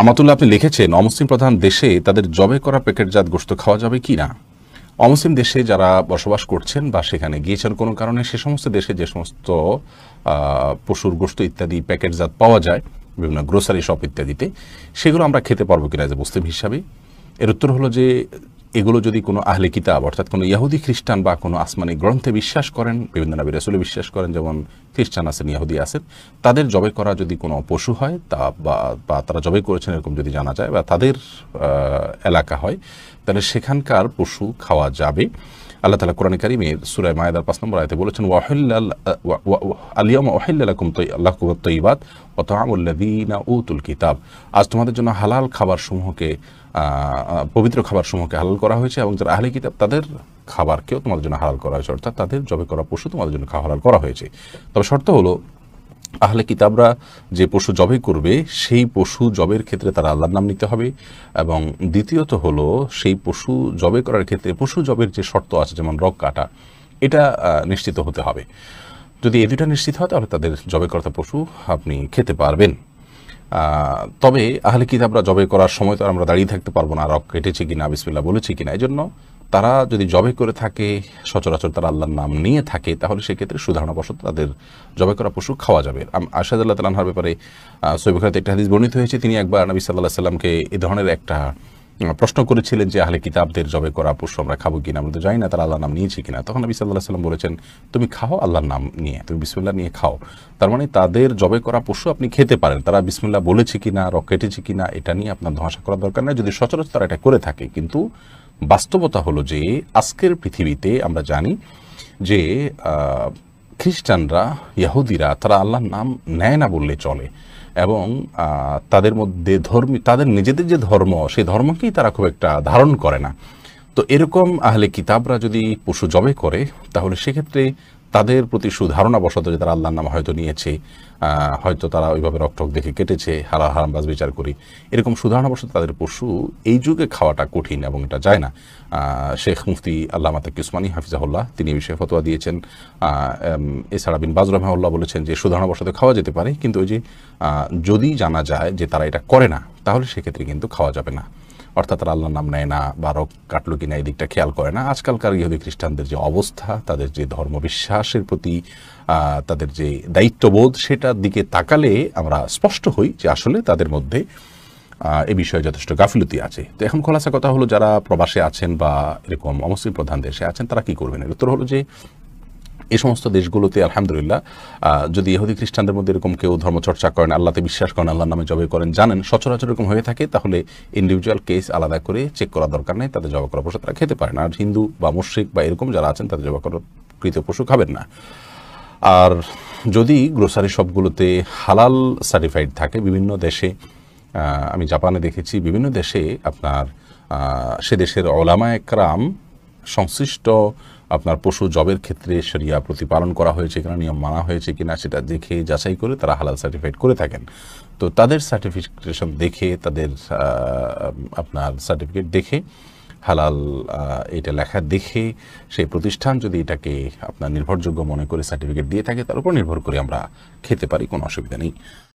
আমাতুল্লাহ আপনি লিখেছেন অমুসলিম প্রধান দেশে তাদের জবে করা প্যাকেটজাত গোশত খাওয়া যাবে কি না। অমুসলিম দেশে যারা বসবাস করছেন বা সেখানে গিয়েছেন কোনো কারণে, সে সমস্ত দেশে যে সমস্ত পশুর গোশত ইত্যাদি প্যাকেটজাত পাওয়া যায় বিভিন্ন গ্রোসারি শপ ইত্যাদিতে, সেগুলো আমরা খেতে পারবো কিনা যে মুসলিম হিসাবে। এর উত্তর হলো যে এগুলো যদি কোনো আহলে কিতাব অর্থাৎ কোনো ইহুদি খ্রিস্টান বা কোনো আসমানি গ্রন্থে বিশ্বাস করেন, বিভিন্ন নবী রাসূলে বিশ্বাস করেন, যেমন খ্রিস্টান আছেন, ইহুদি আছেন, তাদের জবে করা যদি কোনো পশু হয় তা বা তারা জবে করেছেন এরকম যদি জানা যায় বা তাদের এলাকা হয়, তাহলে সেখানকার পশু খাওয়া যাবে। আল্লাহ তাআলা কোরআনে কারিমের সূরা মায়েদার ৫ নম্বর আয়াতে বলেছেন আল-ইয়াওমা উহিল্লা লাকুম আত-তাইয়্যিবাত ওয়া তা'আমুল লাযীনা উতুল কিতাব। আজ তোমাদের জন্য হালাল খাবারসমূহকে, পবিত্র খাবারসমূহকে হালাল করা হয়েছে এবং যারা আহলে কিতাব তাদের খাবারকেও তোমাদের জন্য হালাল করা হয়েছে, অর্থাৎ তাদের জবে করা পশু তোমাদের জন্য হালাল করা হয়েছে। তবে শর্ত হলো আহলে কিতাবরা যে পশু জবে করবে সেই পশু জবের ক্ষেত্রে তারা আল্লাহর নাম নিতে হবে, এবং দ্বিতীয়ত হলো সেই পশু জবে করার ক্ষেত্রে পশু জবের যে শর্ত আছে যেমন রগ কাটা, এটা নিশ্চিত হতে হবে। যদি এই দুটা নিশ্চিত হয় তাহলে তাদের জবে করা পশু আপনি খেতে পারবেন। তবে আহলে কিতাবরা জবে করার সময় তো আমরা দাঁড়িয়ে থাকতে পারবো না, রগ কেটেছে কিনা, বিসমিল্লাহ বলেছে কিনা। এই জন্য তারা যদি জবে করে থাকে, সচরাচর তারা আল্লাহর নাম নিয়ে থাকে, তাহলে সেক্ষেত্রে সুধারণাবশত তাদের জবে করা পশু খাওয়া যাবে। আয়েশা রাদিয়াল্লাহু তাআলা আনহার ব্যাপারে সহিহ বুখারীতে একটা হাদিস বর্ণিত হয়েছে, তিনি একবার নবী সাল্লাল্লাহু আলাইহি সাল্লামকে এই ধরনের একটা প্রশ্ন করেছিলেন যে আহলে কিতাবদের জবে করা পশু আমরা খাবো কিনা, আমরা তো জানি না তারা আল্লাহর নাম নিয়েছে কিনা। তখন নবী সাল্লাল্লাহু আলাইহি সাল্লাম বলেছেন, তুমি খাও আল্লাহর নাম নিয়ে, তুমি বিসমিল্লাহ নিয়ে খাও। তার মানে তাদের জবে করা পশু আপনি খেতে পারেন, তারা বিসমিল্লাহ বলেছে কিনা, রগ কেটেছে কিনা, এটা নিয়ে আপনার ধোঁয়াশা করার দরকার নেই যদি সচরাচর তারা এটা করে থাকে। কিন্তু বাস্তবতা হলো যে আজকের পৃথিবীতে আমরা জানি যে খ্রিস্টানরা, ইহুদিরা তারা আল্লাহর নাম নেয় না বললে চলে, এবং তাদের মধ্যে তাদের নিজেদের যে ধর্ম, সেই ধর্মকেই তারা খুব একটা ধারণ করে না। তো এরকম আহলে কিতাবরা যদি পশু জবে করে, তাহলে সেক্ষেত্রে তাদের প্রতি সুধারণাবশত যে তারা আল্লাহর নাম হয়তো নিয়েছে, হয়তো তারা ওইভাবে রকটক দেখে কেটেছে, হালাল হারাম বাজ বিচার করি, এরকম সুধারণাবশত তাদের পশু এই যুগে খাওয়াটা কঠিন এবং এটা যায় না। শেখ মুফতি আল্লামা তাকি উসমানী হাফিজাহুল্লাহ তিনি এই বিষয়ে ফতোয়া দিয়েছেন। এছাড়া বিন বাজ রাহিমাহুল্লাহ বলেছেন যে সুধারণাবশত খাওয়া যেতে পারে, কিন্তু ওই যে যদি জানা যায় যে তারা এটা করে না, তাহলে সেক্ষেত্রে কিন্তু খাওয়া যাবে না। অর্থাৎ তারা আল্লাহর নাম নেয় না বা রগ কাটলো কিনা এই দিকটা খেয়াল করে না। আজকালকার ইহুদি খ্রিস্টানদের যে অবস্থা, তাদের যে ধর্মবিশ্বাসের প্রতি তাদের যে দায়িত্ববোধ, সেটার দিকে তাকালে আমরা স্পষ্ট হই যে আসলে তাদের মধ্যে এ বিষয়ে যথেষ্ট গাফিলতি আছে। তো এখন খোলাসা কথা হলো, যারা প্রবাসে আছেন বা এরকম অমুসলিম প্রধান দেশে আছেন, তারা কি করবেন? এর উত্তর হলো যে এই সমস্ত দেশগুলোতে আলহামদুলিল্লাহ যদি ইহুদি খ্রিস্টানদের মধ্যে এরকম কেউ ধর্মচর্চা করেন, আল্লাহতে বিশ্বাস করেন, আল্লাহর নামে জবে করেন, জানেন সচরাচর এরকম হয়ে থাকে, তাহলে ইন্ডিভিজুয়াল কেস আলাদা করে চেক করার দরকার নেই, তাদের জবা করা পশু তারা খেতে পারেন। আর হিন্দু বা মুশরিক বা এরকম যারা আছেন তাদের জবা করা কৃত পশু খাবেন না। আর যদি গ্রোসারি শপগুলোতে হালাল সার্টিফাইড থাকে, বিভিন্ন দেশে আমি জাপানে দেখেছি, বিভিন্ন দেশে আপনার সে দেশের উলামায়ে কেরাম সংশ্লিষ্ট আপনার পশু জবের ক্ষেত্রে শরিয়া প্রতিপালন করা হয়েছে কিনা, নিয়ম মানা হয়েছে কিনা, সেটা দেখে যাচাই করে তারা হালাল সার্টিফাইড করে থাকেন। তো তাদের সার্টিফিকেশন দেখে, তাদের আপনার সার্টিফিকেট দেখে, হালাল এটা লেখা দেখে, সেই প্রতিষ্ঠান যদি এটাকে আপনার নির্ভরযোগ্য মনে করে সার্টিফিকেট দিয়ে থাকে, তার উপর নির্ভর করে আমরা খেতে পারি, কোনো অসুবিধা নেই।